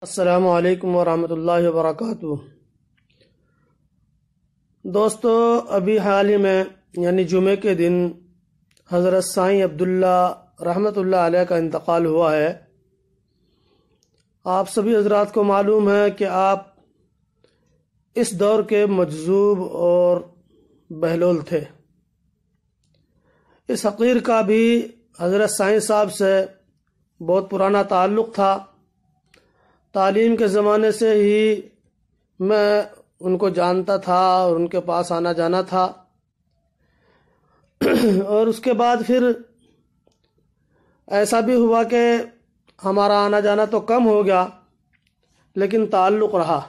السلام علیکم ورحمۃ اللہ وبرکاتہ۔ دوستو، ابھی حال ہی میں یعنی جمعے کے دن حضرت سائیں عبداللہ رحمۃ اللہ علیہ کا انتقال ہوا ہے۔ آپ سبھی حضرات کو معلوم ہے کہ آپ اس دور کے مجذوب اور بہلول تھے۔ اس حقیر کا بھی حضرت سائیں صاحب سے بہت پرانا تعلق تھا۔ تعلیم کے زمانے سے ہی میں ان کو جانتا تھا اور ان کے پاس آنا جانا تھا، اور اس کے بعد پھر ایسا بھی ہوا کہ ہمارا آنا جانا تو کم ہو گیا لیکن تعلق رہا۔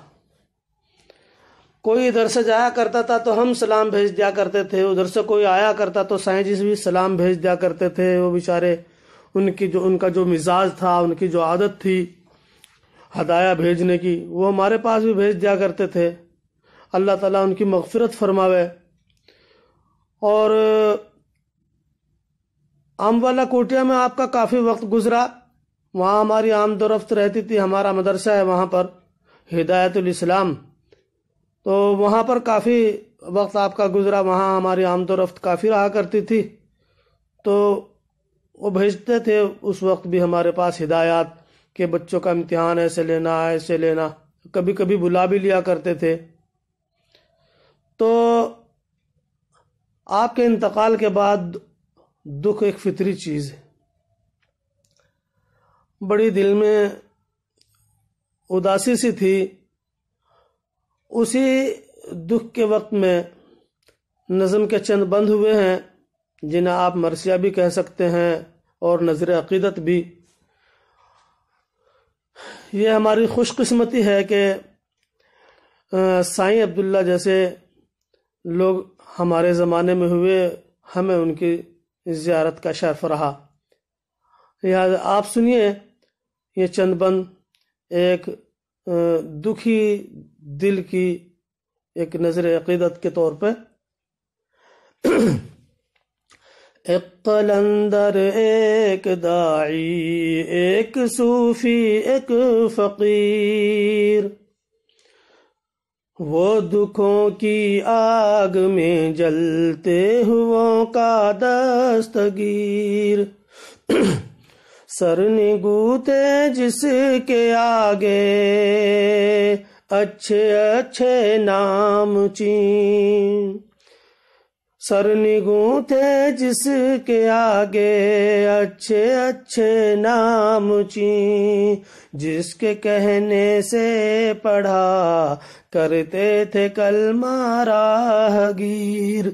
کوئی ادھر سے جایا کرتا تھا تو ہم سلام بھیج دیا کرتے تھے، ادھر سے کوئی آیا کرتا تو سائیں جی سے بھی سلام بھیج دیا کرتے تھے۔ وہ بیچارے ان کا جو مزاج تھا، ان کی جو عادت تھی ہدایہ بھیجنے کی، وہ ہمارے پاس بھی بھیج دیا کرتے تھے۔ اللہ تعالیٰ ان کی مغفرت فرماوے۔ اور اموالا کوٹیا میں آپ کا کافی وقت گزرا، وہاں ہماری آمد و رفت رہتی تھی۔ ہمارا مدرسہ ہے وہاں پر، ہدایت الاسلام، تو وہاں پر کافی وقت آپ کا گزرا، وہاں ہماری آمد و رفت کافی رہا کرتی تھی۔ تو وہ بھیجتے تھے اس وقت بھی ہمارے پاس ہدایات کہ بچوں کا امتحان ایسے لینا ایسے لینا، کبھی کبھی بلا بھی لیا کرتے تھے۔ تو آپ کے انتقال کے بعد دکھ ایک فطری چیز ہے، بڑی دل میں اداسی سی تھی۔ اسی دکھ کے وقت میں نظم کے چند بند ہوئے ہیں جنہیں آپ مرثیہ بھی کہہ سکتے ہیں اور نظر عقیدت بھی۔ یہ ہماری خوش قسمتی ہے کہ سائیں عبداللہ جیسے لوگ ہمارے زمانے میں ہوئے، ہمیں ان کی زیارت کا شرف رہا۔ لہٰذا آپ سنیے یہ چند بند ایک دکھی دل کی ایک نظر عقیدت کے طور پہ۔ ایک قلندر ایک داعی ایک صوفی ایک فقیر، وہ دکھوں کی آگ میں جلتے ہوں کا دستگیر، سر نگوتے جس کے آگے اچھے اچھے نام چین، سر نگوں تھے جس کے آگے اچھے اچھے نام چین، جس کے کہنے سے پڑھا کرتے تھے کلمہ راہگیر۔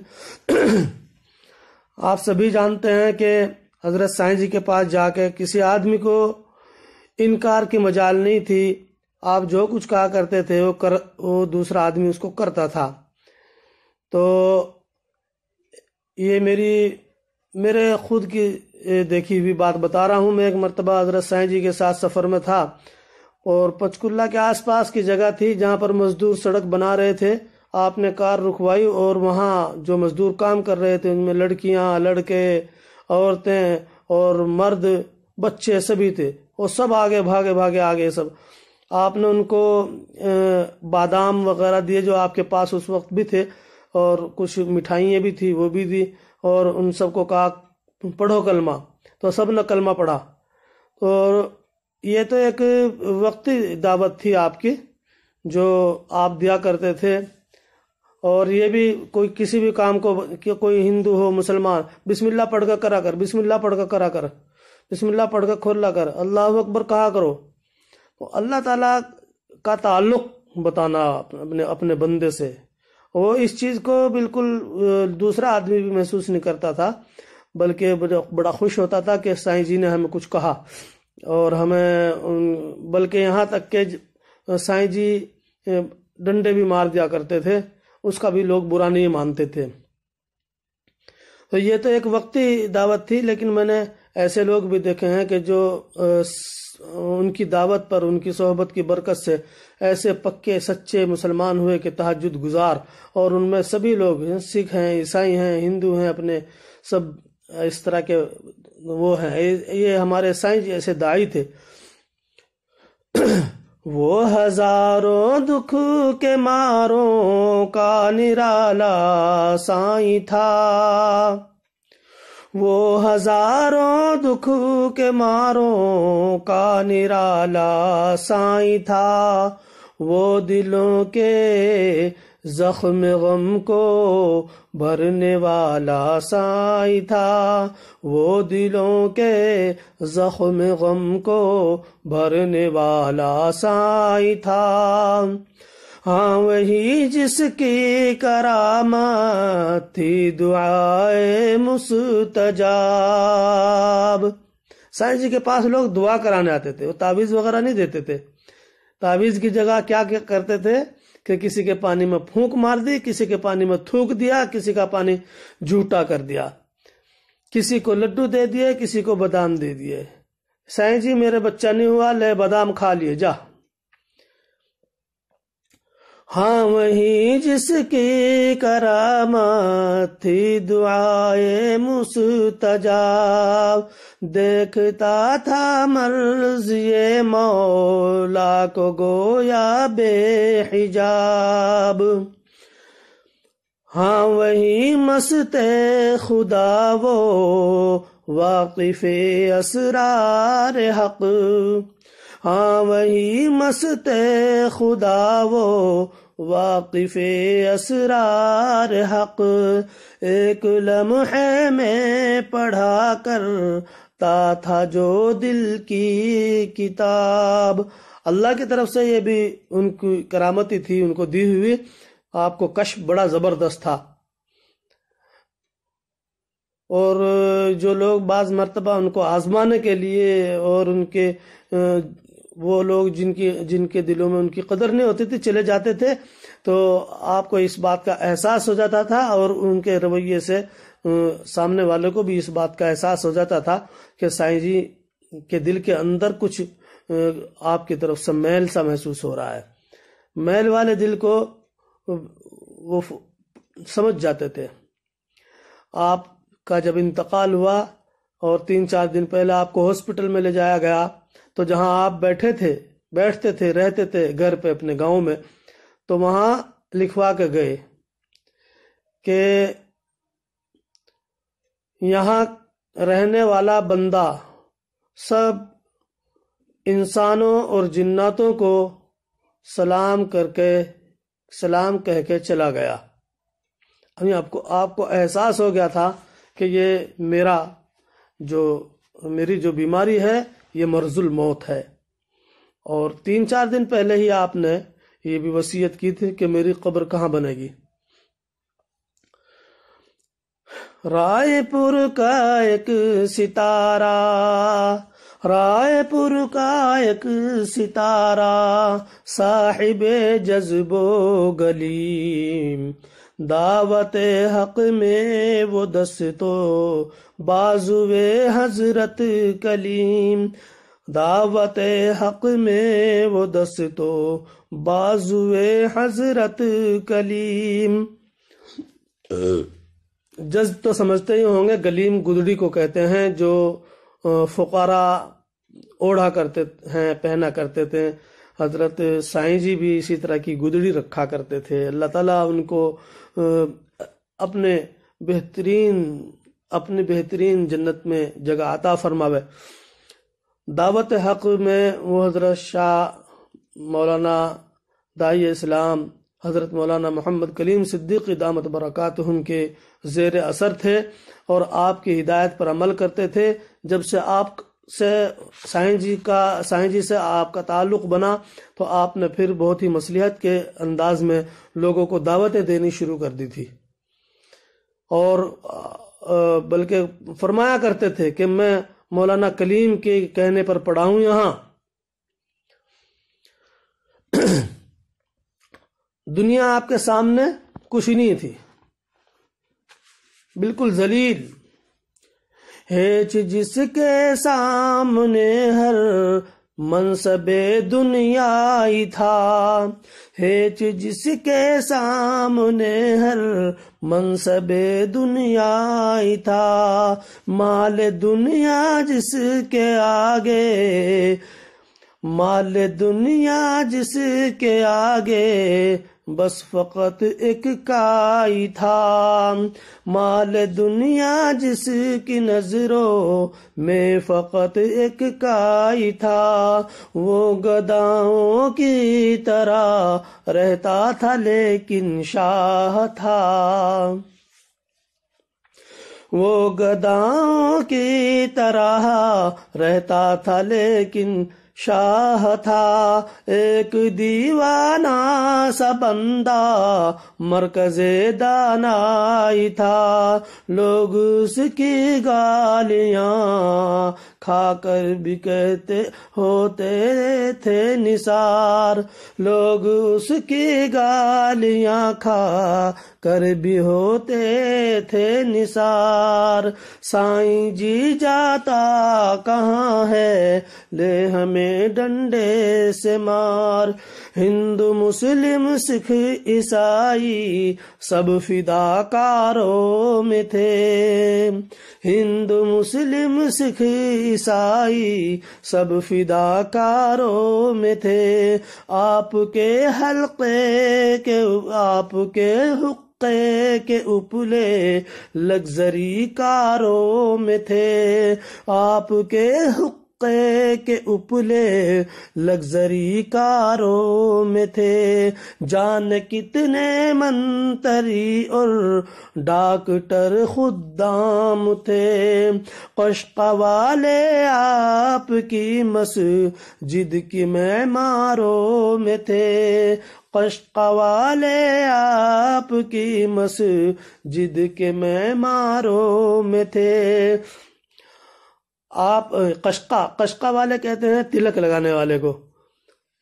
آپ سبھی جانتے ہیں کہ حضرت سائیں جی کے پاس جا کے کسی آدمی کو انکار کی مجال نہیں تھی۔ آپ جو کچھ کہا کرتے تھے وہ دوسرا آدمی اس کو کرتا تھا۔ تو یہ میرے خود کی دیکھی ہوئی بات بتا رہا ہوں۔ میں ایک مرتبہ حضرت سائیں جی کے ساتھ سفر میں تھا، اور پچکلہ کے آس پاس کی جگہ تھی جہاں پر مزدور سڑک بنا رہے تھے۔ آپ نے کار رکوائی اور وہاں جو مزدور کام کر رہے تھے ان میں لڑکیاں، لڑکے، عورتیں اور مرد، بچے سبھی تھے، وہ سب آگے بھاگے آگے سب۔ آپ نے ان کو بادام وغیرہ دیے جو آپ کے پاس اس وقت بھی تھے، اور کچھ مٹھائیاں بھی تھی وہ بھی دی، اور ان سب کو کہا پڑھو کلمہ، تو سب نے کلمہ پڑھا۔ اور یہ تو ایک وقتی دعوت تھی آپ کی جو آپ دیا کرتے تھے۔ اور یہ بھی کوئی کسی بھی کام کو، کوئی ہندو ہو مسلمان، بسم اللہ پڑھ کر کرا کر، بسم اللہ پڑھ کر کرا کر، بسم اللہ پڑھ کر کھولا کر، اللہ اکبر کہا کرو۔ تو اللہ تعالیٰ کا تعلق بتانا اپنے بندے سے، وہ اس چیز کو بالکل دوسرا آدمی بھی محسوس نہیں کرتا تھا، بلکہ بڑا خوش ہوتا تھا کہ سائیں جی نے ہمیں کچھ کہا، اور ہمیں بلکہ یہاں تک کہ سائیں جی ڈنڈے بھی مار دیا کرتے تھے، اس کا بھی لوگ برا نہیں مانتے تھے۔ تو یہ تو ایک وقتی دعوت تھی، لیکن میں نے ایسے لوگ بھی دیکھے ہیں کہ جو ان کی دعوت پر، ان کی صحبت کی برکت سے ایسے پکے سچے مسلمان ہوئے کہ تہجد گزار، اور ان میں سبھی لوگ سکھ ہیں، عیسائی ہیں، ہندو ہیں، اپنے سب اس طرح کے وہ ہیں۔ یہ ہمارے سائیں جی ایسے داعی تھے۔ وہ ہزاروں دکھ کے ماروں کا نرالا سائیں تھا، وہ ہزاروں دکھ کے ماروں کا نرالا سائیں تھا، وہ دلوں کے زخم غم کو بھرنے والا سائیں تھا، وہ دلوں کے زخم غم کو بھرنے والا سائیں تھا، ہاں وہی جس کی کرامت تھی دعائے مستجاب۔ سائیں جی کے پاس لوگ دعا کرانے آتے تھے، وہ تعویذ وغیرہ نہیں دیتے تھے۔ تعویذ کی جگہ کیا کرتے تھے کہ کسی کے پانی میں پھونک مار دی، کسی کے پانی میں تھوک دیا، کسی کا پانی جھوٹا کر دیا، کسی کو لڈو دے دیے، کسی کو بادام دے دیے۔ سائیں جی میرے بچہ نہیں ہوا، لے بادام کھا لیے جا۔ ہاں وہی جس کی کرامت تھی دعائے مستجاب، دیکھتا تھا مرضی مولا کو گویا بے حجاب، ہاں وہی مست خدا وہ واقف اسرار حق، ہاں وہی مست خدا وہ واقف اسرار حق، ایک لمحے میں پڑھا کرتا تھا جو دل کی کتاب۔ اللہ کی طرف سے یہ بھی ان کی کرامتی تھی، ان کو دی ہوئی۔ آپ کو کشف بڑا زبردست تھا، اور جو لوگ بعض مرتبہ ان کو آزمانے کے لیے، اور ان کے وہ لوگ جن کے دلوں میں ان کی قدر نہیں ہوتی تھی چلے جاتے تھے، تو آپ کو اس بات کا احساس ہو جاتا تھا، اور ان کے رویے سے سامنے والے کو بھی اس بات کا احساس ہو جاتا تھا کہ سائیں جی کے دل کے اندر کچھ آپ کی طرف سے میل سا محسوس ہو رہا ہے۔ میل والے دل کو وہ سمجھ جاتے تھے۔ آپ کا جب انتقال ہوا اور 3-4 دن پہلے آپ کو ہاسپٹل میں لے جایا گیا، تو جہاں آپ بیٹھتے تھے رہتے تھے گھر پہ اپنے گاؤں میں، تو وہاں لکھوا کے گئے کہ یہاں رہنے والا بندہ سب انسانوں اور جناتوں کو سلام کہہ کے چلا گیا۔ آپ کو احساس ہو گیا تھا کہ یہ میری جو بیماری ہے یہ مرض الموت ہے، اور 3-4 دن پہلے ہی آپ نے یہ بھی وصیت کی تھی کہ میری قبر کہاں بنے گی۔ رائے پور کا ایک ستارہ، رائے پور کا ایک ستارہ، صاحب جذب و گلیم، دعوت حق میں وہ دستو بازوے حضرت کلیم، دعوت حق میں وہ دستو بازوے حضرت کلیم۔ جذب تو سمجھتے ہی ہوں گے، گلیم گدڑی کو کہتے ہیں جو فقراء اوڑھا کرتے ہیں، پہنا کرتے تھے۔ حضرت سائیں جی بھی اسی طرح کی گدڑی رکھا کرتے تھے۔ اللہ تعالیٰ ان کو اپنی بہترین جنت میں جگہ عطا فرماوے۔ دعوت حق میں وہ حضرت شاہ مولانا داعی اسلام حضرت مولانا محمد کلیم صدیقی دامت برکاتہم کے زیر اثر تھے، اور آپ کی ہدایت پر عمل کرتے تھے۔ جب سے آپ سے سائیں جی سے آپ کا تعلق بنا، تو آپ نے پھر بہت ہی مصلحت کے انداز میں لوگوں کو دعوتیں دینی شروع کر دی تھی، اور بلکہ فرمایا کرتے تھے کہ میں مولانا کلیم کے کہنے پر پڑا ہوں یہاں۔ دنیا آپ کے سامنے کچھ نہیں تھی، بالکل ذلیل۔ ہیچ جس کے سامنے ہر منصب دنیائی تھا، ہیچ جس کے سامنے ہر منصب دنیائی تھا، مال دنیا جس کے آگے مال دنیا جس کے آگے بس فقط ایک کائی تھا، مال دنیا جس کی نظروں میں فقط ایک کائی تھا، وہ گداؤں کی طرح رہتا تھا لیکن شاہ تھا، وہ گداؤں کی طرح رہتا تھا لیکن شاہ تھا، ایک دیوانہ سا بندہ مرکز دانائی تھا، لوگ اس کی گالیاں کھا کر بھی کہتے ہوتے تھے نثار، لوگ اس کی گالیاں کھا کر بھی ہوتے تھے نثار، سائیں جی جاتا کہاں ہے لے ہمیں ڈنڈے سے مار، ہندو مسلم سکھ عیسائی سب فداکاروں میں تھے، ہندو مسلم سکھ عیسائی سب فداکاروں میں تھے، آپ کے حلقے کے آپ کے حقے کے اپلے لگژری کاروں میں تھے، آپ کے حقے کے اپلے لگژری کاروں میں تھے، جان کتنے منتری اور ڈاکٹر خدام تھے، قشق والے آپ کی مسجد کی معماروں میں تھے، قشق والے آپ کی مسجد کے معماروں میں تھے، آپ قشقہ والے کہتے ہیں تلک لگانے والے کو،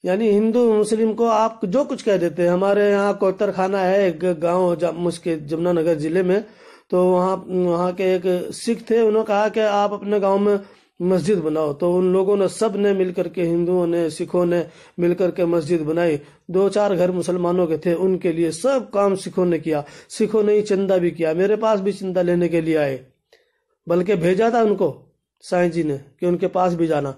یعنی ہندو مسلم کو آپ جو کچھ کہہ دیتے ہیں۔ ہمارے یہاں کوتر خانہ ہے ایک گاؤں جمنا نگر ضلع میں، تو وہاں کے ایک سکھ تھے، انہوں نے کہا کہ آپ اپنے گاؤں میں مسجد بناؤ، تو ان لوگوں نے سب نے مل کر کے، ہندوؤں نے سکھوں نے مل کر کے مسجد بنائی، 2-4 گھر مسلمانوں کے تھے، ان کے لیے سب کام سکھوں نے کیا، سکھوں نے ہی چندہ بھی کیا، میرے پاس بھی چندہ لینے کے لیے آئے، بلکہ بھیجا تھا ان کو سائیں جی نے کہ ان کے پاس بھی جانا۔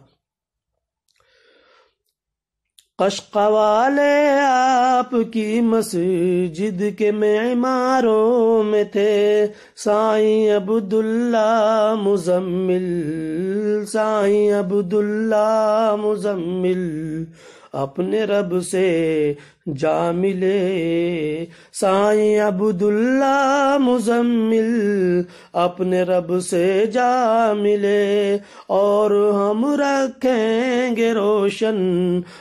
قشق والے آپ کی مسجد کے معماروں میں تھے، سائیں عبداللہ مزمل، سائیں عبداللہ مزمل اپنے رب سے جا ملے، سائیں عبداللہ مزمل اپنے رب سے جا ملے، اور ہم رکھیں گے روشن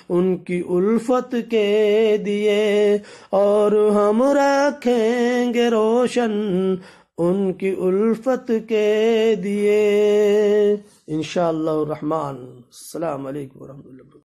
ان کی الفت کے دیے، اور ہم رکھیں گے روشن ان کی الفت کے دیے، انشاءاللہ الرحمن۔ السلام علیکم ورحمۃ اللہ۔